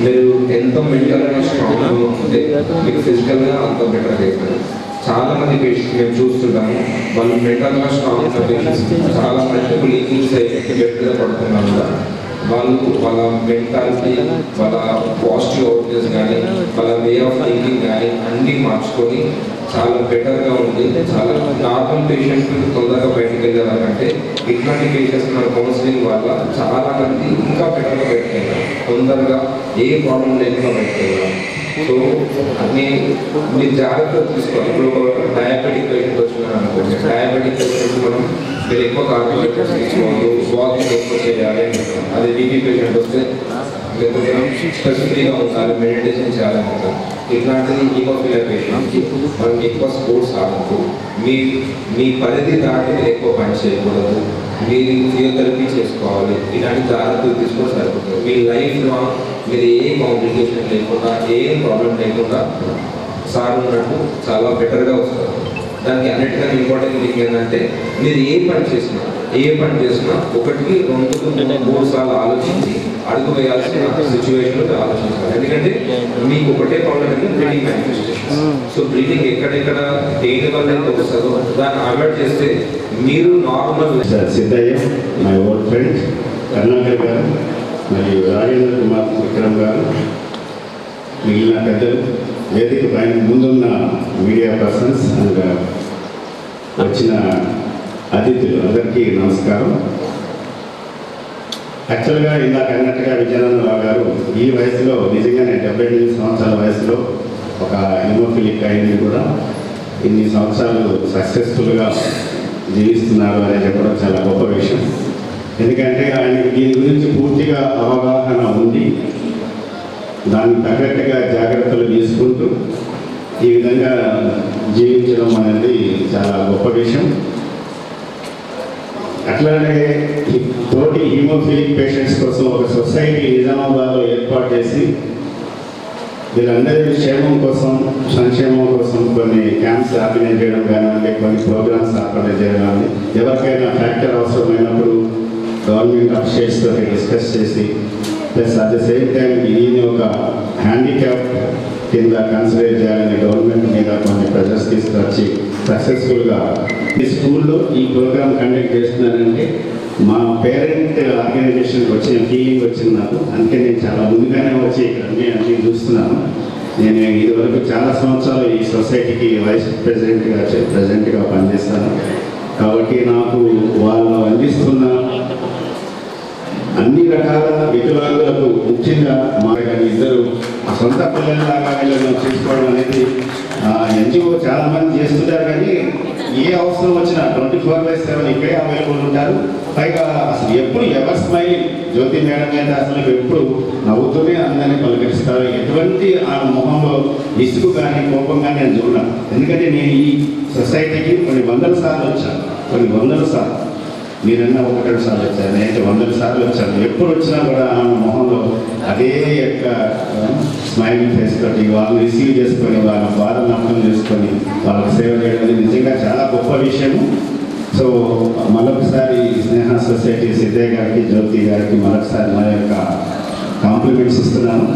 మీరు ఎంత మెంటల్గా స్ట్రాంగ్గా ఉంటే మీకు ఫిజికల్గా అంత బెటర్గా అవుతుంది. చాలా మంది పేషెంట్స్ మేము చూస్తుంటాము, వాళ్ళు మెంటల్గా స్ట్రాంగ్ ఉన్న పేషెంట్స్ చాలా మల్టిపుల్ ఈవినింగ్స్ అయితే బెటర్గా పడుతున్నారు కూడా. వాళ్ళు వాళ్ళ మెంటాలిటీ, వాళ్ళ పాజిటివ్ అవుట్నెస్ కానీ, వాళ్ళ వే ఆఫ్ థింకింగ్ కానీ అన్నీ మార్చుకొని చాలా బెటర్గా ఉంది. చాలా నార్మల్ పేషెంట్ తొందరగా బయటకు వెళ్ళేవారంటే ఇట్లాంటి పేషెంట్స్ మన కౌన్సిలింగ్ వల్ల చాలా మంది ఇంకా బెటర్గా బయటకు వెళ్ళారు, తొందరగా ఏ ప్రాబ్లం లేకుండా బయటకు వెళ్ళారు. సో అన్నీ మీరు జాగ్రత్తగా తీసుకోవాలి. ఇప్పుడు ఒక డయాబెటిక్ పేషెంట్ వచ్చినారు అనుకోండి, డయాబెటిక్ పేషెంట్ మనం మీరు ఎక్కువ కార్బోహైడ్రేట్స్ తీసుకోవాలి, వాకింగ్ ఎక్కువ చేయాలి అని చెప్తాం. అదే బీపీ పేషెంట్ వస్తే లేకపోతే స్పెసిఫిక్గా ఉండాలి, మెడిటేషన్ చేయాలని చెప్తాం. ఇట్లాంటిది హీమోఫీలియా పేషెంట్కి మనం ఎక్కువ స్పోర్ట్స్ ఆడద్దు, మీ పరిధి దాటి మీరు ఎక్కువ పని చేయకూడదు, మీరు ఫిజియోథెరపీ చేసుకోవాలి. ఇలాంటి జాగ్రత్తలు తీసుకొని సరిపోతుంది. మీ లైఫ్ లాంగ్ మీరు ఏ కాంప్లికేషన్ లేకుండా, ఏ ప్రాబ్లం లేకుండా సార్ ఉన్నట్టు చాలా బెటర్గా వస్తారు. దానికి అన్నిటికన్నా ఇంపార్టెంట్ థింగ్ ఏంటంటే మీరు ఏ పని చేసినా 1కి 2, 3 సార్లు ఆలోచించి అడుగు వేయాల్సిన సిచ్యువేషన్లో ఆలోచించాలి. ఎందుకంటే మీకు ఒకటే ప్రాబ్లం అంటే బ్లీడింగ్ మేనిఫెస్టేషన్. సో బ్లీడింగ్ ఎక్కడెక్కడ దేని వల్ల అయితే వస్తుందో దాన్ని అవాయిడ్ చేస్తే మీరు normal. Siddaiah, my old friend Karnakar గారు మరియు రాజేంద్ర కుమార్ విక్రమ్ గారు, మిగిలిన పెద్దలు, వేదిక పైన ముందున్న మీడియా పర్సన్స్ అండ్ వచ్చిన అతిథులు అందరికీ నమస్కారం. యాక్చువల్గా ఇందాక అన్నట్టుగా విజయానందరావు గారు ఈ వయసులో నిజంగానే 78 సంవత్సరాల వయసులో ఒక హిమోఫిలిక్ అయింది కూడా ఇన్ని సంవత్సరాలు సక్సెస్ఫుల్గా జీవిస్తున్నారు అని చెప్పడం చాలా గొప్ప విషయం. ఎందుకంటే ఆయనకి దీని గురించి పూర్తిగా అవగాహన ఉంది, దానికి తగ్గట్టుగా జాగ్రత్తలు తీసుకుంటూ ఈ విధంగా జీవించడం అనేది చాలా గొప్ప విషయం. అట్లానే తోటి హీమోఫిలిక్ పేషెంట్స్ కోసం ఒక సొసైటీ నిజామాబాద్లో ఏర్పాటు చేసి వీళ్ళందరి క్షేమం కోసం, సంక్షేమం కోసం కొన్ని క్యాంప్స్ ఆర్గనైజ్ చేయడం కానివ్వండి, కొన్ని ప్రోగ్రామ్స్ ఆర్గనైజ్ చేయడం కానీ, ఎవరికైనా ఫ్యాక్టర్ అవసరమైనప్పుడు గవర్నమెంట్ అఫీషియల్స్ తోటి డిస్కస్ చేసి, plus at the same time దీన్ని ఒక హ్యాండిక్యాప్ కింద కన్సిడర్ చేయాలని గవర్నమెంట్ మీద కొన్ని ప్రెజర్స్ తీసుకొచ్చి సక్సెస్ఫుల్గా ఈ స్కూల్లో ఈ ప్రోగ్రామ్ కండక్ట్ చేస్తున్నారంటే మా పేరెంట్ ఆర్గనైజేషన్కి వచ్చిన ఫీలింగ్ వచ్చింది నాకు. అందుకే నేను చాలా ముందుగానే వచ్చి ఇక్కడ అన్నీ చూస్తున్నాను. నేను ఇదివరకు చాలా సంవత్సరాలు ఈ సొసైటీకి వైస్ ప్రెసిడెంట్గా పనిచేస్తాను. కాబట్టి నాకు వాళ్ళు అందిస్తున్న అన్ని రకాల వికలాంగులకు ముఖ్యంగా మా ఇద్దరు సొంత పిల్లల్లాగా వీళ్ళను చేసుకోవడం అనేది ఎన్జిఓ చాలామంది చేస్తుంటారు. కానీ ఏ అవసరం వచ్చినా 24/7 ఇక్కడే అవైలబుల్ ఉంటారు. పైగా అసలు ఎప్పుడు ఎవరి స్మైల్ జ్యోతి మేడం అయితే అసలు ఎప్పుడు నవ్వుతూనే అందరినీ పలకరిస్తారు. ఎటువంటి ఆ మొహంలో ఇసుకు కానీ కోపం కానీ నేను చూడను. ఎందుకంటే నేను ఈ సొసైటీకి కొన్ని వందల సార్లు వచ్చాను. మీరన్నా 1-2 సార్లు వచ్చారు, నేనైతే 100 సార్లు వచ్చాను. ఎప్పుడు వచ్చినా కూడా ఆమె మొహంలో అదే యొక్క స్మైలింగ్ ఫేస్ తోటి వాళ్ళని రిసీవ్ చేసుకొని వాళ్ళ బాధను అర్థం చేసుకొని వాళ్ళకి సేవ చేయడం నిజంగా చాలా గొప్ప విషయము. సో మరొకసారి స్నేహ సొసైటీ సిద్ధయ్య గారికి, జ్యోతి గారికి మరొకసారి మా యొక్క కాంప్లిమెంట్స్ ఇస్తున్నాను.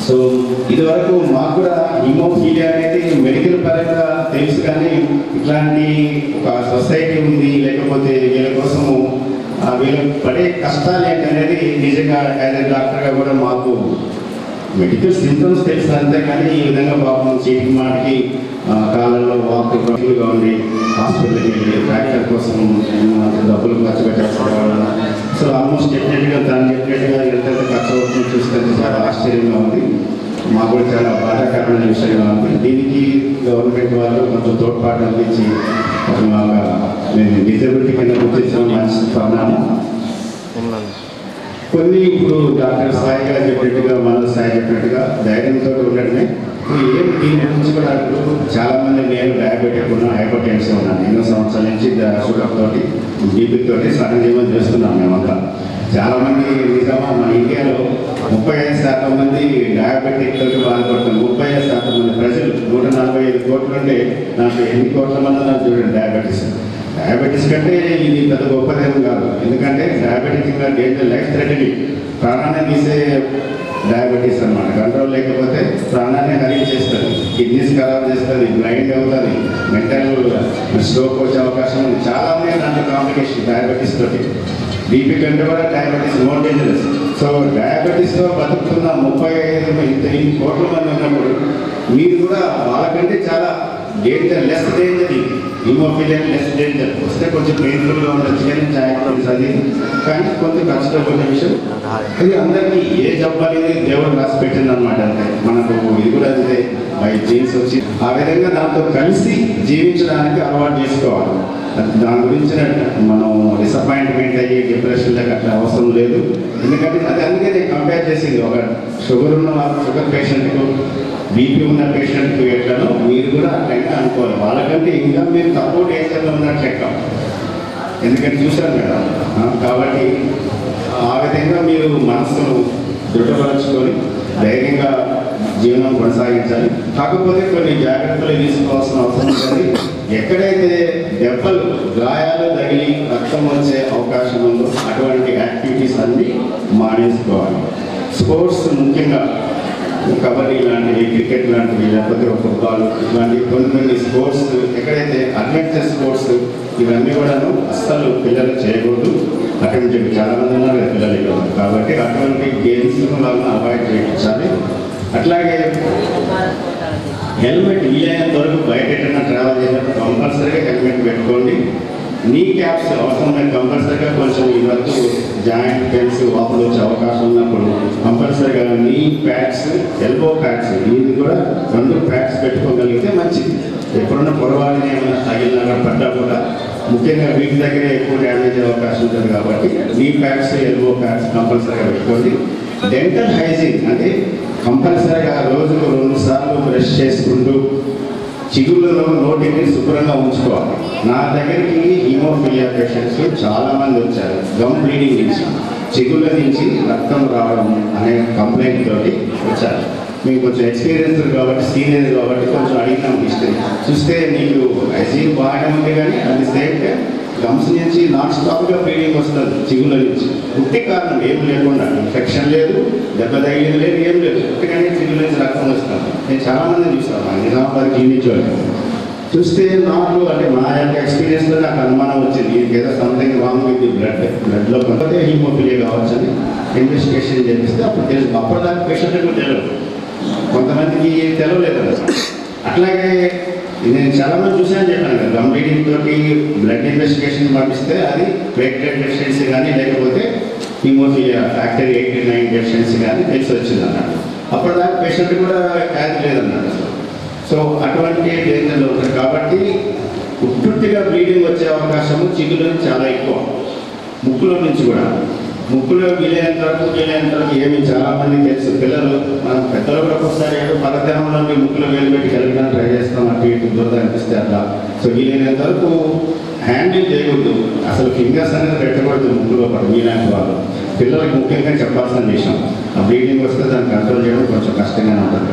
సో ఇదివరకు మాకు కూడా హిమోఫీలియా అనేది మెడికల్ పరంగా తెలుసు, కానీ ఇట్లాంటి ఒక సొసైటీ ఉంది, లేకపోతే వీళ్ళ కోసము వీళ్ళు పడే కష్టాలు ఏంటనేది నిజంగా యాజ్ ఎ డాక్టర్గా కూడా మాకు మెడికల్ సింటమ్స్ తెలుసు అంతే. కానీ ఈ విధంగా పాపం చీటికి మాటికి కాలంలో వాకు ప్రముఖులుగా ఉండి హాస్పిటల్కి వెళ్ళి ఫ్రాక్చర్ కోసం డబ్బులు ఖర్చు పెట్టేసుకోవడం. సో ఆల్మోస్ట్ డెఫినెట్గా తను డెఫినెట్గా ఎంత ఖర్చు అవుతుందో చూస్తే చాలా ఆశ్చర్యంగా ఉంది. మాకు కూడా చాలా బాధాకరమైన విషయంగా ఉంది. దీనికి గవర్నమెంట్ వాళ్ళు కొంచెం తోడ్పాటు అందించి నేను డిజబిలిటీ కింద గుర్తించడం మంచి పరిణామం. కొన్ని ఇప్పుడు డాక్టర్ సాయి గారు చెప్పినట్టుగా, మన సాయి చెప్పినట్టుగా ధైర్యంతో ఉండడమే. ఏం దీని గురించి కూడా చాలా మంది, నేను డయాబెటిక్ ఉన్నా, హైపర్ టెన్షన్ ఉన్నాను, ఎన్నో సంవత్సరాల నుంచి షుగర్ తోటి బీపీ తోటి సహజీవనం చేస్తున్నాం మేమంతా. చాలామంది నిజమా మన ఇండియాలో 35% మంది డయాబెటిక్ తోటి బాధపడుతున్నారు. 35% మంది ప్రజలు 145 కోట్లు ఉంటే నాకు 8 కోట్ల మంది నాకు చూడండి డయాబెటీస్ కంటే ఇది పెద్ద గొప్పదేం కాదు. ఎందుకంటే డయాబెటిక్ డేంజర్, లైఫ్ థ్రెటనింగ్, ప్రాణాన్ని తీసే డయాబెటీస్ అన్నమాట. కంట్రోల్ లేకపోతే ప్రాణాన్ని హరించేస్తుంది, కిడ్నీస్ ఖరాబ్ చేస్తుంది, బ్లైండ్ అవుతుంది, మెంటల్ స్ట్రోక్ వచ్చే అవకాశం ఉంది. చాలా ఉన్నాయి దాంట్లో కాంప్లికేషన్ డయాబెటీస్ తోటి. బీపీ కంటే కూడా డయాబెటీస్ మోర్ డేంజరస్. సో డయాబెటీస్తో బతుకుతున్న 35 కోట్ల మంది ఉన్నప్పుడు మీరు కూడా వాళ్ళకంటే చాలా danger, less danger. Haemophilia less danger. వస్తే కొంచెం పెయిన్ఫుల్గా ఉండొచ్చు, కానీ ఛాయపడింది అది, కానీ కొంచెం కష్టపడిన విషయం. ఇది అందరికీ ఏ జబ్బు అనేది దేవుడు రాసి పెట్టింది అనమాట. అంటే మనకు ఇది కూడా అంతే, బై జీన్స్ వచ్చి ఆ విధంగా దాంతో కలిసి జీవించడానికి అలవాటు చేసుకోవాలి. దాని గురించి మనం డిసప్పాయింట్మెంట్ అయ్యి డిప్రెషన్లకు అట్లా అవసరం లేదు. ఎందుకంటే అది అందుకే నేను కంపేర్ చేసింది, ఒక షుగర్ పేషెంట్కు, బీపీ ఉన్న పేషెంట్కు ఎట్లనో మీరు కూడా అట్లయినా అనుకోవాలి. వాళ్ళకంటే ఇంకా మీరు తక్కువ డేంజర్లో ఉన్నట్టు లెక్క. ఎందుకంటే చూశాను కదా. కాబట్టి ఆ విధంగా మీరు మనసును దృఢపరచుకొని ధైర్యంగా జీవనం కొనసాగించాలి. కాకపోతే కొన్ని జాగ్రత్తలు తీసుకోవాల్సిన అవసరం ఉంటుంది. ఎక్కడైతే దెబ్బలు, గాయాలు తగిలి రక్తం వచ్చే అవకాశం ఉందో అటువంటి యాక్టివిటీస్ అన్నీ మానేసుకోవాలి. స్పోర్ట్స్ ముఖ్యంగా కబడ్డీ లాంటివి, క్రికెట్ లాంటివి, లేకపోతే ఫుట్బాల్ ఇలాంటి కొన్ని స్పోర్ట్స్, ఎక్కడైతే అడ్వెంచర్ స్పోర్ట్స్ ఇవన్నీ కూడాను అస్సలు పిల్లలు చేయకూడదు. అటువంటి చాలామంది ఉన్నారు పిల్లలు ఇక్కడ. కాబట్టి అటువంటి గేమ్స్ వాళ్ళని అవాయిడ్ చేయించాలి. అట్లాగే హెల్మెట్ వీలైనంత వరకు బయట ఎక్కడైనా ట్రావెల్ చేసినప్పుడు కంపల్సరీగా హెల్మెట్ పెట్టుకోండి. నీ క్యాప్స్ అవసరమైన కంపల్సరీగా కొంచెం ఈ వరకు జాయింట్ పెయిన్స్ వాపులు వచ్చే అవకాశం ఉన్నప్పుడు కంపల్సరీగా నీ ప్యాడ్స్, ఎల్బో ప్యాడ్స్, ఇది కూడా 2 ప్యాడ్స్ పెట్టుకోగలిగితే మంచిది. ఎప్పుడున్న పొరపాటున ఏమైనా తగిలినా పడ్డా కూడా ముఖ్యంగా వీటి దగ్గరే ఎక్కువ డ్యామేజ్ అయ్యే అవకాశం ఉంటుంది. కాబట్టి నీ ప్యాడ్స్, ఎల్బో ప్యాడ్స్ కంపల్సరీగా పెట్టుకోండి. డెంటల్ హైజీన్ అంటే కంపల్సరీగా రోజుకు 2 సార్లు బ్రష్ చేసుకుంటూ చిగుళ్ళలో నోటిని శుభ్రంగా ఉంచుకోవాలి. నా దగ్గరికి హిమోఫీలియా పేషెంట్స్ చాలామంది వచ్చారు. గమ్ బ్లీడింగ్ నుంచి, చిగుళ్ళ నుంచి రక్తం రావడం అనే కంప్లైంట్ తోటి వచ్చారు. మీకు కొంచెం ఎక్స్పీరియన్స్ కాబట్టి, సీనియర్ కాబట్టి కొంచెం అడిగినాం హిస్టరీ చూస్తే నీకు హైజీన్ బాగానే ఉంది, కానీ అది సేమ్ టైం గమ్స్ నుంచి నాన్ స్టాప్గా బ్లీడింగ్ వస్తుంది చిగుళ్ళ నుంచి. పుట్టి కారణం ఏం లేకుండా, ఇన్ఫెక్షన్ లేదు, దెబ్బ తగిలింది లేదు, ఏం లేదు, పుట్టిగానే చిగుళ్ళ నుంచి రక్తం వస్తుంది. నేను చాలామంది చూస్తాను, నిజామాబాద్ క్లినిక్ చూస్తే నాకు అంటే మా యొక్క ఎక్స్పీరియన్స్లో నాకు అనుమానం వచ్చింది ఏదో సంథింగ్ రాంగ్ విత్ ది బ్లడ్లో కొంత హీమోఫిలియా కావచ్చని ఇన్వెస్టిగేషన్ చేపిస్తే అప్పుడు తెలుసు. అప్పటిదాకా పేషెంట్లకు తెలియదు, కొంతమందికి తెలియలేదు కదా. అట్లాగే నేను చాలామంది చూసాను చెప్పాను కదా, గమ్ బ్లీడింగ్ తోటి బ్లడ్ ఇన్వెస్టిగేషన్ పంపిస్తే అది ప్లేట్లెట్ డెఫిషియన్సీ కానీ లేకపోతే హీమోఫిలియా ఫ్యాక్టర్ 89 డెఫిషియన్సీ కానీ తెలిసి వచ్చింది అన్నాడు. అప్పటిదాకా పేషెంట్ కూడా వ్యాధి లేదన్నాడు. సో అటువంటి డేంజర్లో ఉంటారు కాబట్టి ఉట్టుగా బ్లీడింగ్ వచ్చే అవకాశము చిగులో చాలా ఎక్కువ. ముక్కులో నుంచి కూడా, ముక్కులో వీలైనంత వరకు ఏమి చాలామంది తెలుసు. పిల్లలు మనం పెద్దలు కూడా ఒకసారి పరధ్యానంలో ముక్కులో వేలు పెట్టి కలిగిన ట్రై చేస్తాం, అటు ఇటు దూరం అనిపిస్తే అట్లా. సో వీలైనంత వరకు హ్యాండిల్ చేయకూడదు, అసలు ఫింగర్స్ అనేది పెట్టకూడదు ముక్కులో పడు. మీలాంటి వాళ్ళు పిల్లలకు ముఖ్యంగా చెప్పాల్సిన విషయం, ఆ బ్లీడింగ్ వస్తే దాన్ని కంట్రోల్ చేయడం కొంచెం కష్టంగానే ఉంటుంది.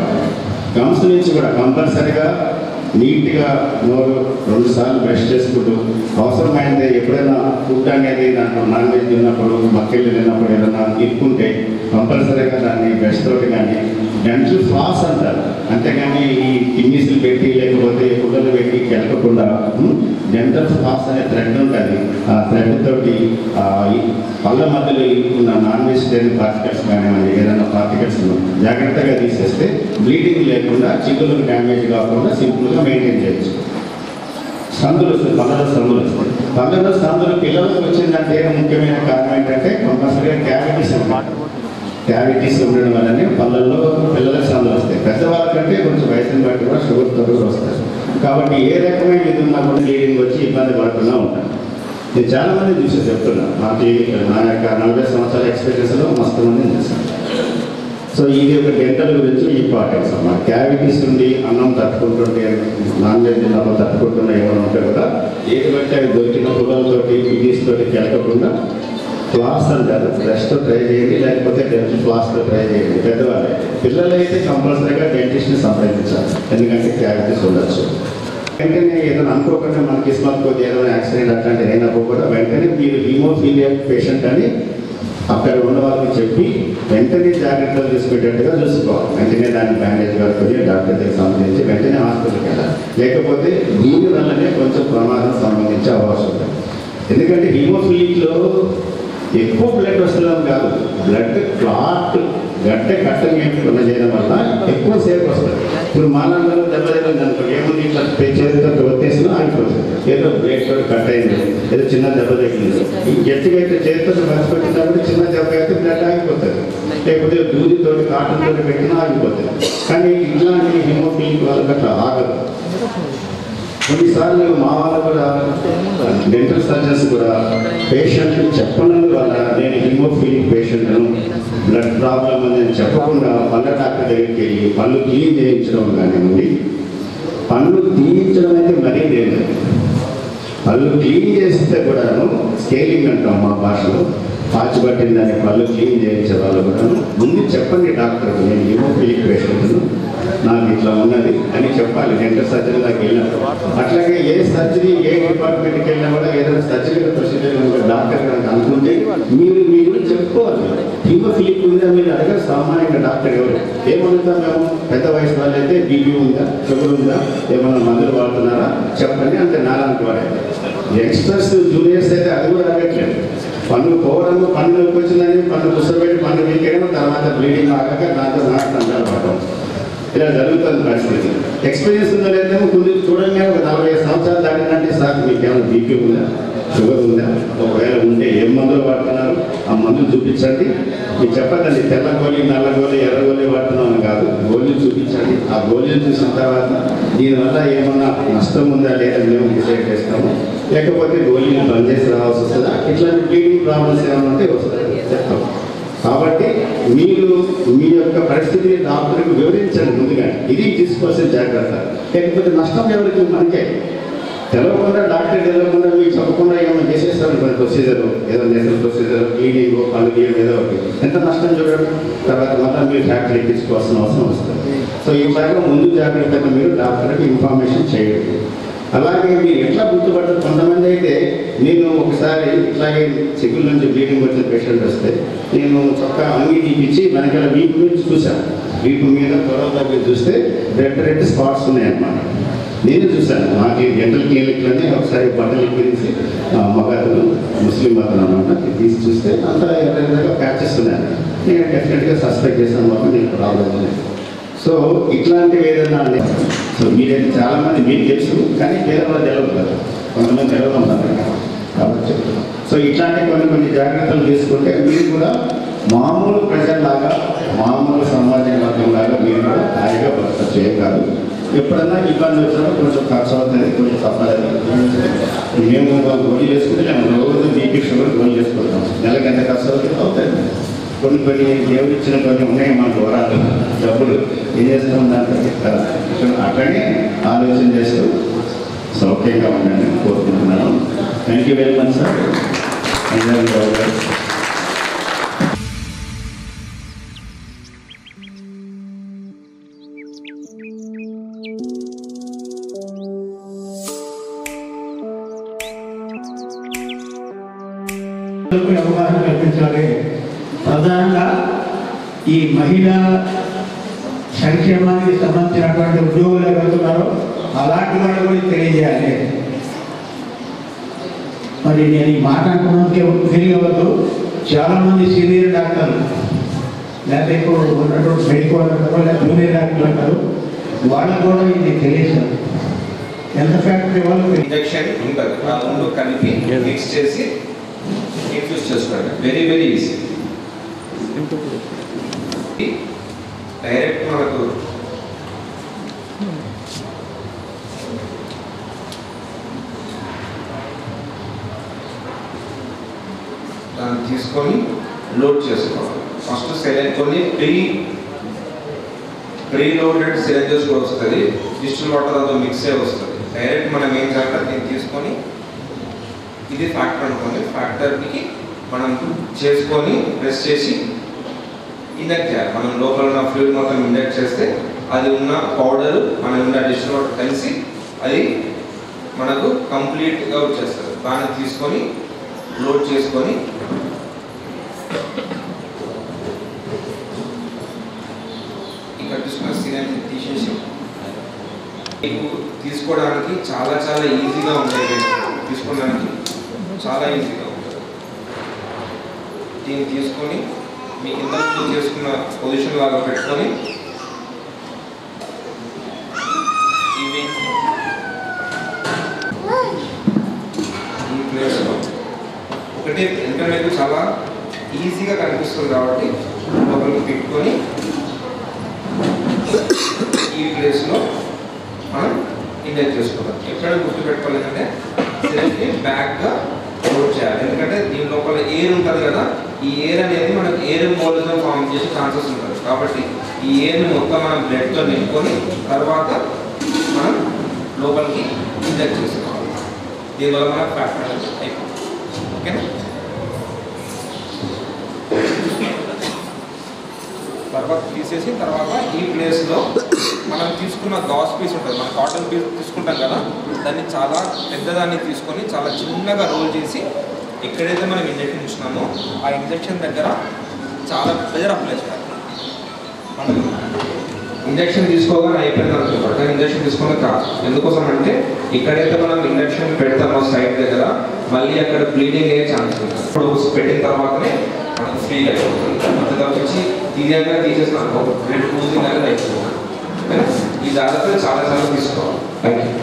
గమ్స్ నుంచి కూడా కంపల్సరీగా నీట్గా నోరు 2 సార్లు బ్రష్ చేసుకుంటూ, అవసరమైనది ఎప్పుడైనా ఫుడ్ అనేది దాంట్లో నాన్ వెజ్ తిన్నప్పుడు మక్కెళ్ళు తిన్నప్పుడు ఏదైనా ఇరుక్కుంటే కంపల్సరీగా దాన్ని బ్రష్ తోటి కానీ డెంటల్ ఫ్లాస్ అంటారు, అంతేగాని ఈ కిన్నీసులు పెట్టి లేకపోతే ఫుడ్లు పెట్టి కెలకకుండా డెంటల్ ఫ్లాస్ అనే థ్రెడ్ ఉంటుంది. ఆ థ్రెడ్ తోటి పళ్ళ మధ్యలో ఇరుక్కున్న నాన్ వెజిటేరియన్ పార్టికల్స్ కానివ్వండి ఏదైనా పార్టికల్స్ జాగ్రత్తగా తీసేస్తే బ్లీడింగ్ లేకుండా చిగుళ్ళకు డ్యామేజ్ కాకుండా సింపుల్గా మెయింటైన్ చేయొచ్చు. సందులు పళ్ళలో సందులు పిల్లలకు వచ్చిందంటే ముఖ్యమైన కారణం ఏంటంటే కంపల్సరీగా క్యావిటీస్ ఉండడం వల్లనే పళ్ళల్లో పిల్లలకు సందులు వస్తాయి. పెద్దవాళ్ళకంటే కొంచెం వయసుని బట్టి కూడా షుగర్తో కూడా వస్తాయి. కాబట్టి ఏ రకమైన ఇది ఉన్నప్పుడు బ్లీడింగ్ వచ్చి ఇబ్బంది పడకుండా ఉంటాను. నేను చాలామంది చూసి చెప్తున్నా, నాకు నా యొక్క 40 సంవత్సరాల ఎక్స్పీరియన్స్లో మస్తు మంది చూసాను. సో ఇది ఒక డెంటల్ గురించి ఇంపార్టెన్స్ అన్నమాట. క్యావిటీస్ ఉండి అన్నం తట్టుకుంటుంటే నాన్ వెజ్ అన్నం తట్టుకుంటున్నా ఏమైనా ఉంటాయి కదా, ఏది బట్టి అవి దొరికిన పుల్లలతోటి కిడ్నీస్ తోటి కెలకకుండా ఫ్లాస్ అంటారు, బ్రష్తో ట్రై చేయండి, లేకపోతే డెంటల్ ఫ్లాస్తో ట్రై చేయండి. పెద్దవాళ్ళే, పిల్లలు అయితే కంపల్సరీగా డెంటిస్ట్ని సంప్రదించాలి, ఎందుకంటే క్యావిటీస్ ఉండొచ్చు. వెంటనే ఏదైనా అనుకోకుండా మనకి కిస్మత్ కొద్ది ఏదైనా యాక్సిడెంట్ అట్లాంటిది అయినప్పుడు కూడా వెంటనే మీరు హీమోఫీలియా పేషెంట్ అని అక్కడ ఉన్న వాళ్ళకి చెప్పి వెంటనే జాగ్రత్తలు తీసుకునేటట్టుగా చూసుకోవాలి. వెంటనే దాన్ని బ్యాండేజ్ కట్టుకుని డాక్టర్ దగ్గర సంబంధించి వెంటనే హాస్పిటల్కి వెళ్ళాలి. లేకపోతే దీని వల్లనే కొంచెం ప్రమాదం సంబంధించే అవకాశం ఉంది. ఎందుకంటే హీమోఫిలిక్లో ఎక్కువ బ్లడ్ వస్తున్నాం కాదు, బ్లడ్ క్లాట్ గడ్డ కట్టం చేయడం వల్ల ఎక్కువ సేపు వస్తుంది. ఇప్పుడు మానవులు దెబ్బ తగిలింది అనుకో, ఏముంది ఇట్లా చేతితో వచ్చేసినా ఆగిపోతుంది. ఏదో బ్లేడ్ తోటి కట్ అయింది, ఏదో చిన్న దెబ్బ తగిలింది, గట్టిగా అయితే చేతితో మర్చిపెట్టినప్పుడు చిన్న దెబ్బ అయితే బ్లడ్ ఆగిపోతుంది. లేకపోతే దూదితో కాటన్ తోటి పెట్టినా ఆగిపోతుంది. కానీ ఇట్లాంటి హీమోఫిలిక్ వాళ్ళకి అట్లా ఆగదు. కొన్నిసార్లు మా వాళ్ళు కూడా డెంటల్ సర్జన్స్ కూడా పేషెంట్ చెప్పడం వల్ల నేను హీమోఫిలిక్ పేషెంట్ను బ్లడ్ ప్రాబ్లం అని చెప్పకుండా పళ్ళ డాక్టర్ దగ్గరికి వెళ్ళి పళ్ళు క్లీన్ చేయించడం కానివ్వండి, పళ్ళు తీయించడం అయితే మరీ లేదు. పళ్ళు క్లీన్ చేస్తే కూడాను స్కేలింగ్ అంటాం మా భాషలో, పాచిపట్టిందని పళ్ళు క్లీన్ చేయించే వాళ్ళు కూడా ముందు చెప్పండి డాక్టర్కి, నేను హీమోఫిలిక్ పేషెంట్ను, నాకు ఇట్లా ఉన్నది అని చెప్పాలి డెంటల్ సర్జరీ దాకా వెళ్ళినప్పుడు. అట్లాగే ఏ సర్జరీ ఏ డిపార్ట్మెంట్కి వెళ్ళినా కూడా ఏదైనా సర్జరీ ప్రొసీజర్ డాక్టర్ కనుక అనుకుంటే మీరు మీ గురించి చెప్పుకోవాలి. హీమోఫిలిక్ ఉందా మీరు అడగారు సామాన్యంగా డాక్టర్ ఎవరు ఏమనుకుంటాం మేము, పెద్ద వయసు వాళ్ళు అయితే బీపీ ఉందా, షుగర్ ఉందా, ఏమన్నా మందులు వాడుతున్నారా చెప్పండి అంటే నాలుగు వాడే. యంగ్స్టర్స్ జూనియర్స్ అయితే అది కూడా అడగట్లేదు. పన్ను పోవడము, పన్ను వచ్చిందని పన్ను కూర్చోబెట్టి పన్ను వీకేయడం, తర్వాత బ్లీడింగ్ ఆగాక దాంతో నాటకాలు పడడం, ఇలా జరుగుతుంది పరిస్థితి. ఎక్స్పీరియన్స్ ఉందా లేదేమో కొంచెం చూడండి. ఒక 40 సంవత్సరాలు దాటినంటే సార్ మీకేమైనా బీపీ ఉందా, షుగర్ ఉందా, ఒకవేళ ఉంటే ఏం మందులు వాడుతున్నారు ఆ మందులు చూపించండి. మీరు చెప్పదండి తెల్ల గోళీ, నల్ల గోళీ, ఎర్ర గోళీ వాడుతున్నామని కాదు, గోళీలు చూపించండి. ఆ గోళీలు చూసిన తర్వాత దీనివల్ల ఏమన్నా నష్టం ఉందా లేదా మేము డిసైడ్ చేస్తాము, లేకపోతే గోళీలు బంద్ చేసి రావాల్సి వస్తుందా, ఇట్లాంటి బ్లీడింగ్ ప్రాబ్లమ్స్ ఏమైనా ఉంటే వస్తుంది చెప్తాం. కాబట్టి మీరు మీ యొక్క పరిస్థితిని డాక్టర్కి వివరించండి ముందుగా, ఇది తీసుకోవాల్సిన జాగ్రత్త. లేకపోతే నష్టం ఎవరికి, మనకే తెలవకుండా డాక్టర్ తెలవకుండా మీకు చెప్పకుండా ఏమైనా చేసేస్తారు కొన్ని ప్రొసీజర్, ఏదో నేషనల్ ప్రొసీజర్, క్లీనింగ్, పళ్ళు తీయడం ఏదో ఒకటి, ఎంత నష్టం చూడండి. తర్వాత మళ్ళీ మీరు ఫ్యాక్టరీ ఎక్కించుకోవాల్సిన అవసరం వస్తుంది. సో ఈ విధంగా ముందు జాగ్రత్తగా మీరు డాక్టర్కి ఇన్ఫర్మేషన్ చేయండి. అలాగే మీరు ఎట్లా గుర్తుపడతారు, కొంతమంది అయితే నేను ఒకసారి ఇట్లాగే చెక్కుల నుంచి బ్లీడింగ్ వచ్చిన పేషెంట్ వస్తే నేను చొక్కా అంగి తీపిచ్చి వెనకాల వీపు నుంచి చూశాను, వీపు మీద త్వరలో చూస్తే రెడ్ స్పాట్స్ ఉన్నాయన్నమాట. నేను చూశాను. నాకు జనరల్ క్లినిక్లోనే ఒకసారి బట్టలు ఎక్కించి మగాతను ముస్లిం అతను అనమాట తీసి చూస్తే అంతా ఎవరైనా ప్యాచెస్ ఉన్నాను. నేను డెఫినెట్గా సస్పెక్ట్ చేశాను మాకు నేను ప్రాబ్లం లేదు. సో ఇట్లాంటివి ఏదైనా సో మీరైతే చాలామంది మీకు తెలుసు, కానీ వేరే వాళ్ళు తెలియదు కదా, కొంతమంది తెలియదు ఉన్నారు కాబట్టి చెప్తున్నాం. సో ఇట్లాంటి కొన్ని జాగ్రత్తలు తీసుకుంటే మీరు కూడా మామూలు ప్రజల్లాగా మామూలు సమాజం వర్గంలాగా మీరు కూడా హాయిగా బతకచ్చు. ఏం కాదు, ఎప్పుడన్నా ఇబ్బంది వచ్చినప్పుడు కొంచెం ఖర్చు అవుతుంది, కొంచెం తప్పలేదు. మేము గోళీ చేసుకుంటే మేము రోజు బీపీ షుగర్ గోళీ చేసుకుంటాం. నెలకు ఎంత ఖర్చు అవుతుంది. కొన్ని దేవుడు ఇచ్చిన కొన్ని ఉన్నాయి మన దూరాలు డబ్బులు ఏం చేస్తాం దాంట్లో అట్లనే ఆలోచన చేస్తూ సౌఖ్యంగా ఉండాలని కోరుకుంటున్నాను. Thank you very much sir. అవగాహన కల్పించాలి. ప్రధానంగా ఈ మహిళా సంక్షేమానికి సంబంధించినటువంటి ఉద్యోగులు ఎవరుతున్నారో అలాంటి వాళ్ళు కూడా తెలియజేయాలి. మరి నేను ఈ మాట అనుకున్నందుకే ఫీల్ అవ్వద్దు. చాలామంది సీనియర్ డాక్టర్లు లేకపోతే ఇప్పుడు ఉన్నటువంటి మెడికల్ అంటారు, లేదా జూనియర్ డాక్టర్లు అంటారు, వాళ్ళకు కూడా ఇది తెలియజేశారు. ఎంత ఫ్యాక్టరీ వాళ్ళు ఇంజెక్షన్ ఉంటుంది, ఆ రెండు కలిపి మిక్స్ చేసి ఇన్ఫ్యూజ్ చేసుకోండి. Very very easy. డైరెక్ట్ మనకు దాన్ని తీసుకొని లోడ్ చేసుకోవాలి. ఫస్ట్ సిరంజ్ కొన్ని ప్రీ లోడెడ్ సిరంజెస్ కూడా వస్తుంది, డిస్టిల్ వాటర్ అదో మిక్సే వస్తుంది. డైరెక్ట్ మనం ఏం చేయాలంటే దీన్ని తీసుకొని ఇది ఫ్యాక్టర్ అనుకోండి, ఫ్యాక్టర్కి మనం చేసుకొని ప్రెస్ చేసి ఇంజెక్ట్ చేయాలి. మనం లోపల ఉన్న ఫ్లూయిడ్ మొత్తం ఇంజెక్ట్ చేస్తే అది ఉన్న పౌడర్ మనం ఉన్న డిస్టిల్ వాటర్ కలిసి అది మనకు కంప్లీట్గా వచ్చేస్తుంది. దాన్ని తీసుకొని లోడ్ చేసుకొని ఇక్కడ తీసుకున్న సిరంజ్ తీసేసి మీకు తీసుకోవడానికి చాలా చాలా ఈజీగా ఉంటుంది. తీసుకోవడానికి చాలా ఈజీగా ఉంటుంది. దీన్ని తీసుకొని మీ ఇంతకు చేసుకున్న పొజిషన్ లాగా పెట్టుకొని ఈ ప్లేస్లో ఒకటి ఇంటర్నెట్ చాలా ఈజీగా కనిపిస్తుంది కాబట్టి లోపలికి పెట్టుకొని ఈ ప్లేస్లో మనం ఇంజెక్ట్ చేసుకోవాలి. ఎక్కడ గుర్తుపెట్టుకోలేదంటే సిరంజ్ని బ్యాక్గా లోడ్ చేయాలి. ఎందుకంటే దీని లోపల ఎయిర్ ఉంటుంది కదా, ఈ ఎయిర్ అనేది మనకు ఎయిర్ మోలిజం ఫామ్ చేసే ఛాన్సెస్ ఉంటుంది. కాబట్టి ఈ ఎయిర్ని మొత్తం మనం బ్లడ్తో నింపుకొని తర్వాత మనం లోపలికి ఇంజెక్ట్ చేసుకోవాలి. దీనివల్ల మనకు ఫ్యాక్టర్ అయిపోతుంది. ఓకేనా? తర్వాత తీసేసి తర్వాత ఈ ప్లేస్లో మనం తీసుకున్న గాస్ పీస్ ఉంటుంది, మనం కాటన్ పీస్ తీసుకుంటాం కదా, దాన్ని చాలా పెద్దదాన్ని తీసుకొని చాలా చిన్నగా రోల్ చేసి ఎక్కడైతే మనం ఇంజెక్షన్ ఇచ్చినామో ఆ ఇంజెక్షన్ దగ్గర చాలా ప్రెజర్ అప్లై చేయాలి. మనం ఇంజెక్షన్ తీసుకోగానే అయిపోయింది అనుకుంటారు, కానీ ఇంజెక్షన్ తీసుకుని కాదు. ఎందుకోసం అంటే ఇక్కడైతే మనం ఇంజెక్షన్ పెడతామో సైడ్ దగ్గర మళ్ళీ అక్కడ బ్లీడింగ్ అయ్యే ఛాన్స్ ఉంటుంది. ఇప్పుడు పెట్టిన తర్వాతనే మనకు ఫ్రీ అయిపోతుంది. అంత తప్పించి తీయగా తీసేసినాము బ్లడ్ లూజింగ్ అనేది అయిపోతుంది. ఈ జాగ్రత్తలు చాలా చాలా తీసుకోవాలి. Thank you.